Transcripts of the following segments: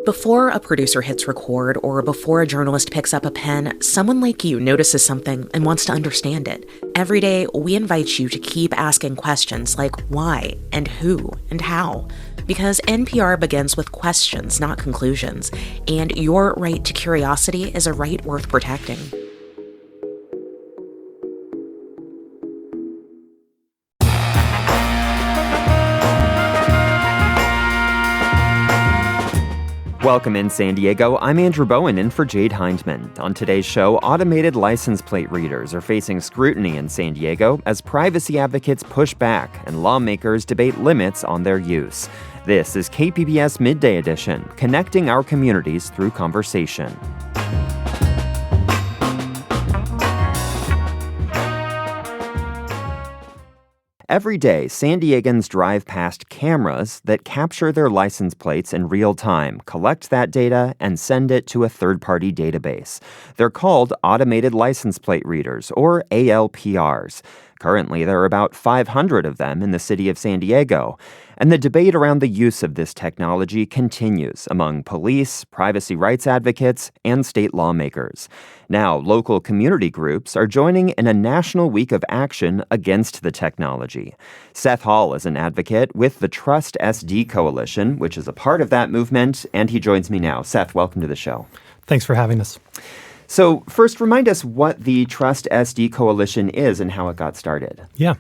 Before a producer hits record or before a journalist picks up a pen, someone like you notices something and wants to understand it. Every day, we invite you to keep asking questions like why and who and how. Because NPR begins with questions, not conclusions. And your right to curiosity is a right worth protecting. Welcome in San Diego. I'm Andrew Bowen in for Jade Hindman. On today's show, automated license plate readers are facing scrutiny in San Diego as privacy advocates push back and lawmakers debate limits on their use. This is KPBS Midday Edition, connecting our communities through conversation. Every day, San Diegans drive past cameras that capture their license plates in real time, collect that data, and send it to a third-party database. They're called automated license plate readers, or ALPRs. Currently, there are about 500 of them in the city of San Diego. And the debate around the use of this technology continues among police, privacy rights advocates, and state lawmakers. Now, local community groups are joining in a national week of action against the technology. Seth Hall is an advocate with the Trust SD Coalition, which is a part of that movement, and he joins me now. Seth, welcome to the show. Thanks for having us. So first, remind us what the Trust SD Coalition is and how it got started. Yeah.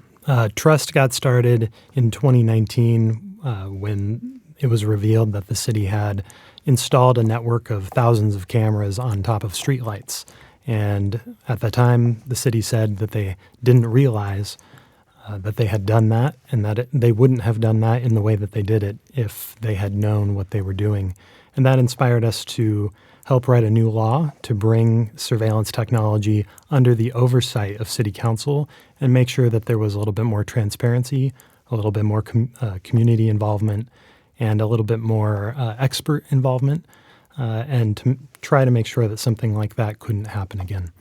Trust got started in 2019 when it was revealed that the city had installed a network of thousands of cameras on top of streetlights. And at the time, the city said that they didn't realize that they had done that and that they wouldn't have done that in the way that they did it if they had known what they were doing. And that inspired us to help write a new law to bring surveillance technology under the oversight of city council and make sure that there was a little bit more transparency, a little bit more community involvement, and a little bit more expert involvement, and to try to make sure that something like that couldn't happen again.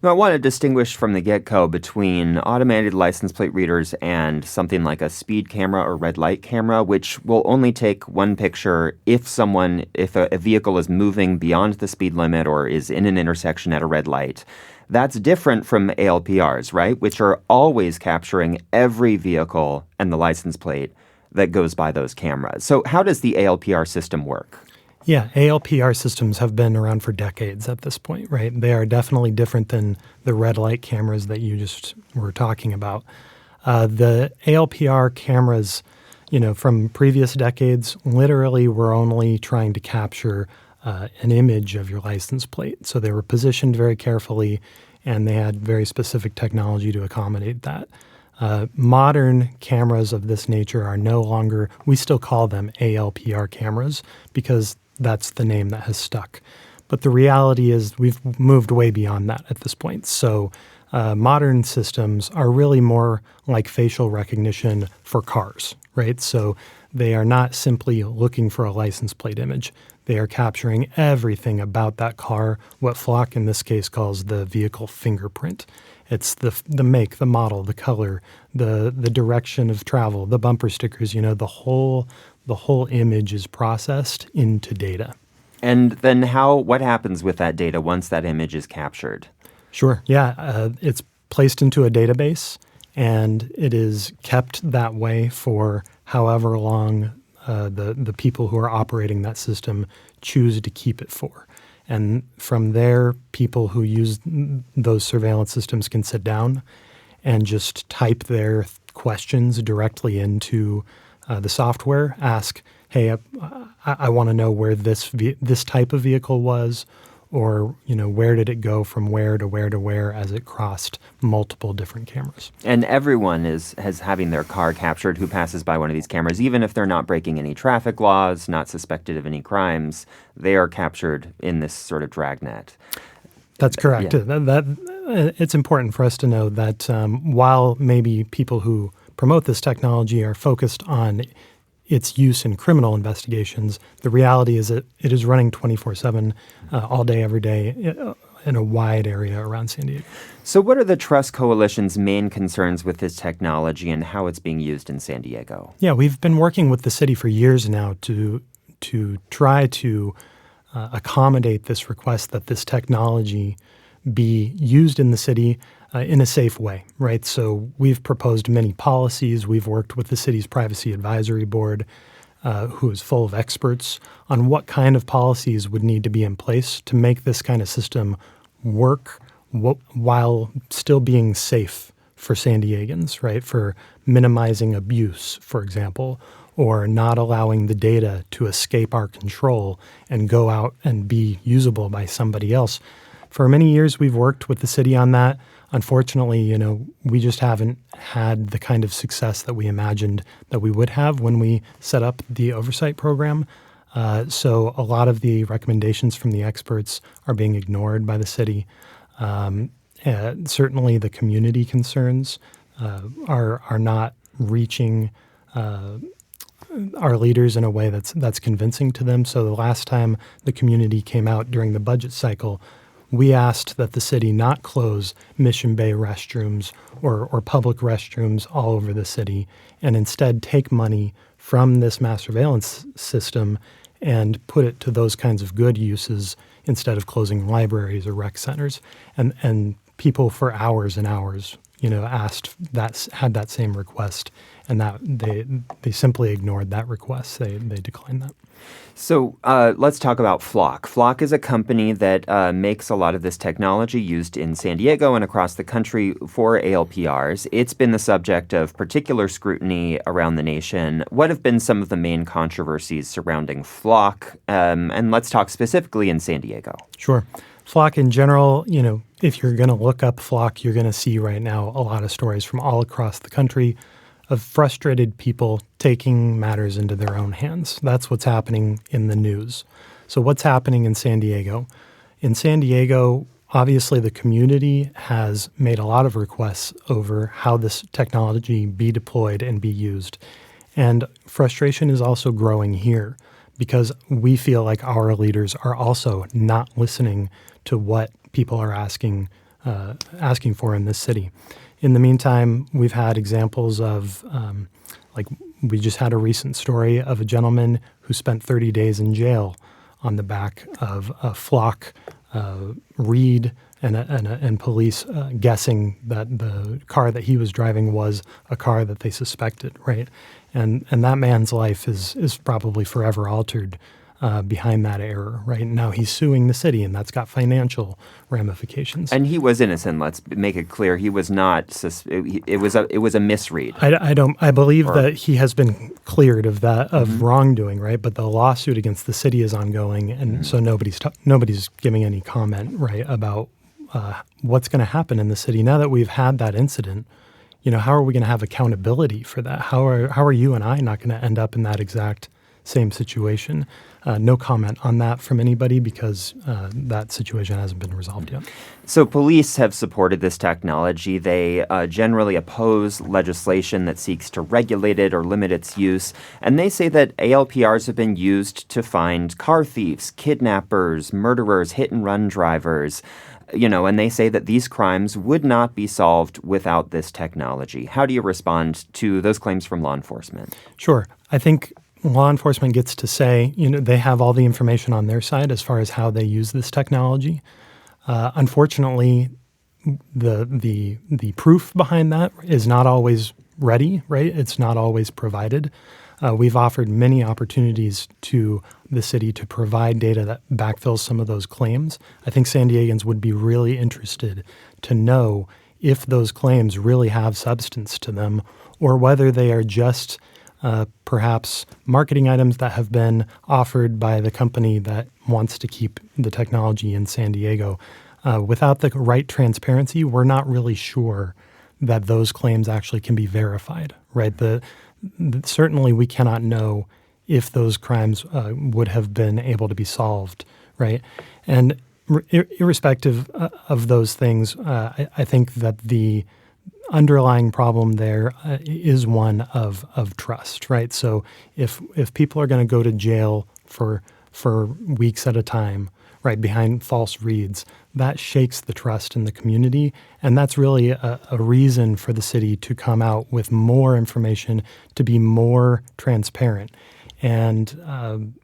Now, I want to distinguish from the get-go between automated license plate readers and something like a speed camera or red light camera, which will only take one picture if a vehicle is moving beyond the speed limit or is in an intersection at a red light. That's different from ALPRs, right? Which are always capturing every vehicle and the license plate that goes by those cameras. So how does the ALPR system work? Yeah, ALPR systems have been around for decades at this point, right? They are definitely different than the red light cameras that you just were talking about. The ALPR cameras, from previous decades, literally were only trying to capture an image of your license plate. So they were positioned very carefully, and they had very specific technology to accommodate that. Modern cameras of this nature are no longer, we still call them ALPR cameras because that's the name that has stuck. But the reality is we've moved way beyond that at this point. So modern systems are really more like facial recognition for cars, right? So they are not simply looking for a license plate image. They are capturing everything about that car, what Flock in this case calls the vehicle fingerprint. It's the make, the model, the color, the direction of travel, the bumper stickers, the whole image is processed into data. And then what happens with that data once that image is captured? Sure. Yeah. It's placed into a database, and it is kept that way for however long the people who are operating that system choose to keep it for. And from there, people who use those surveillance systems can sit down and just type their questions directly into the software, ask, hey, I want to know where this type of vehicle was, or where did it go from where to where to where as it crossed multiple different cameras. And everyone is having their car captured who passes by one of these cameras, even if they're not breaking any traffic laws, not suspected of any crimes. They are captured in this sort of dragnet. That's correct. Yeah. It's important for us to know that while maybe people who promote this technology are focused on its use in criminal investigations, the reality is that it is running 24/7 all day, every day in a wide area around San Diego. So what are the Trust Coalition's main concerns with this technology and how it's being used in San Diego? Yeah, we've been working with the city for years now to to try to accommodate this request that this technology be used in the city in a safe way, right? So we've proposed many policies. We've worked with the city's Privacy Advisory Board, who is full of experts on what kind of policies would need to be in place to make this kind of system work while still being safe for San Diegans, right? For minimizing abuse, for example, or not allowing the data to escape our control and go out and be usable by somebody else. For many years, we've worked with the city on that. Unfortunately, we just haven't had the kind of success that we imagined that we would have when we set up the oversight program. So a lot of the recommendations from the experts are being ignored by the city. Certainly the community concerns are not reaching our leaders in a way that's convincing to them. So the last time the community came out during the budget cycle, we asked that the city not close Mission Bay restrooms or public restrooms all over the city, and instead take money from this mass surveillance system and put it to those kinds of good uses instead of closing libraries or rec centers. And people for hours and hours, had that same request, and that they simply ignored that request. They declined that. So let's talk about Flock. Flock is a company that makes a lot of this technology used in San Diego and across the country for ALPRs. It's been the subject of particular scrutiny around the nation. What have been some of the main controversies surrounding Flock? And let's talk specifically in San Diego. Sure. Flock in general, if you're going to look up Flock, you're going to see right now a lot of stories from all across the country of frustrated people taking matters into their own hands. That's what's happening in the news. So what's happening in San Diego? In San Diego, obviously the community has made a lot of requests over how this technology be deployed and be used. And frustration is also growing here because we feel like our leaders are also not listening to what people are asking for in this city. In the meantime, we've had examples of, we just had a recent story of a gentleman who spent 30 days in jail on the back of a Flock read and police guessing that the car that he was driving was a car that they suspected, right? And that man's life is probably forever altered behind that error, right? Now he's suing the city, and that's got financial ramifications. And he was innocent. Let's make it clear. He was not. It was a misread. I believe that he has been cleared of that wrongdoing, right? But the lawsuit against the city is ongoing, and so nobody's giving any comment, right, about what's going to happen in the city now that we've had that incident. How are we going to have accountability for that? How are you and I not going to end up in that exact same situation? No comment on that from anybody because that situation hasn't been resolved yet. So police have supported this technology. They generally oppose legislation that seeks to regulate it or limit its use. And they say that ALPRs have been used to find car thieves, kidnappers, murderers, hit-and-run drivers. And they say that these crimes would not be solved without this technology. How do you respond to those claims from law enforcement? Sure. I think law enforcement gets to say, they have all the information on their side as far as how they use this technology. Unfortunately, the proof behind that is not always ready, right? It's not always provided. We've offered many opportunities to the city to provide data that backfills some of those claims. I think San Diegans would be really interested to know if those claims really have substance to them or whether they are just perhaps marketing items that have been offered by the company that wants to keep the technology in San Diego. Without the right transparency, we're not really sure that those claims actually can be verified, right? Certainly we cannot know if those crimes would have been able to be solved, right? And irrespective of those things, I think that the underlying problem there is one of trust, right? So if people are going to go to jail for weeks at a time, right, behind false reads, that shakes the trust in the community. And that's really a reason for the city to come out with more information, to be more transparent. And,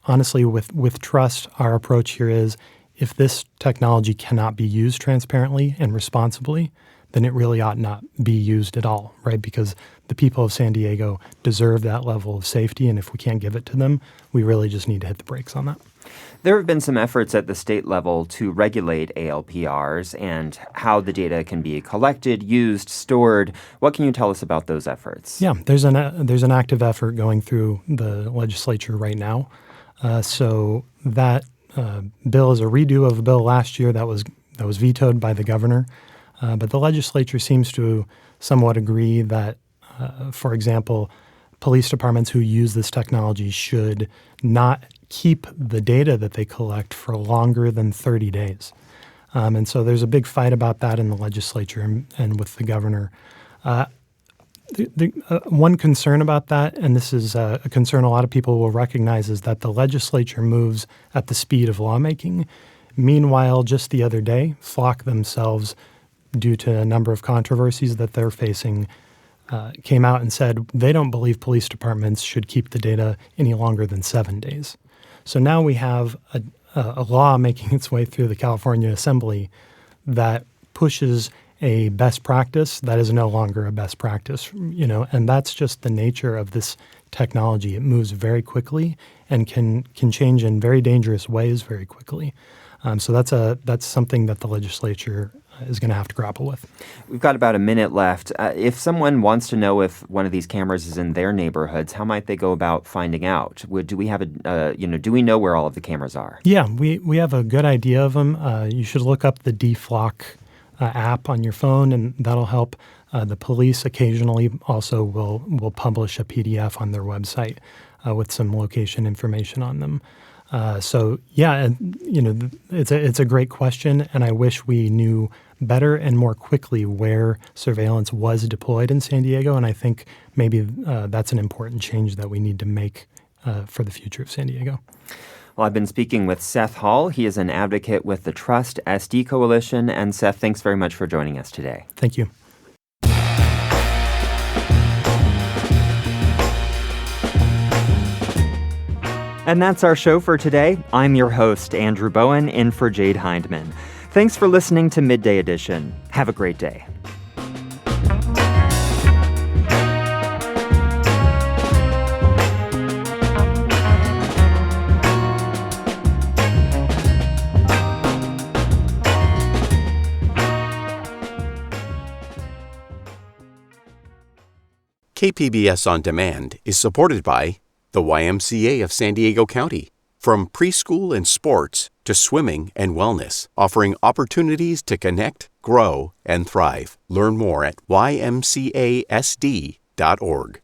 honestly, with trust, our approach here is if this technology cannot be used transparently and responsibly, then it really ought not be used at all, right? Because the people of San Diego deserve that level of safety, and if we can't give it to them, we really just need to hit the brakes on that. There have been some efforts at the state level to regulate ALPRs and how the data can be collected, used, stored. What can you tell us about those efforts? Yeah, there's an active effort going through the legislature right now. So that bill is a redo of a bill last year that was vetoed by the governor. But the legislature seems to somewhat agree that, for example, police departments who use this technology should not keep the data that they collect for longer than 30 days. And so there's a big fight about that in the legislature and with the governor. One concern about that, and this is a concern a lot of people will recognize, is that the legislature moves at the speed of lawmaking. Meanwhile, just the other day, Flock themselves, due to a number of controversies that they're facing, came out and said they don't believe police departments should keep the data any longer than 7 days. So now we have a law making its way through the California Assembly that pushes a best practice that is no longer a best practice, and that's just the nature of this technology. It moves very quickly and can change in very dangerous ways very quickly. So that's something that the legislature is going to have to grapple with. We've got about a minute left. If someone wants to know if one of these cameras is in their neighborhoods, how might they go about finding out? Do we have do we know where all of the cameras are? Yeah, we have a good idea of them. You should look up the DFlock app on your phone, and that'll help. The police occasionally also will publish a PDF on their website with some location information on them. It's a great question, and I wish we knew better and more quickly where surveillance was deployed in San Diego, and I think maybe that's an important change that we need to make for the future of San Diego. Well, I've been speaking with Seth Hall. He is an advocate with the Trust SD Coalition. And Seth, thanks very much for joining us today. Thank you. And that's our show for today. I'm your host, Andrew Bowen, in for Jade Hindman. Thanks for listening to Midday Edition. Have a great day. KPBS On Demand is supported by the YMCA of San Diego County. From preschool and sports to swimming and wellness, offering opportunities to connect, grow, and thrive. Learn more at ymcasd.org.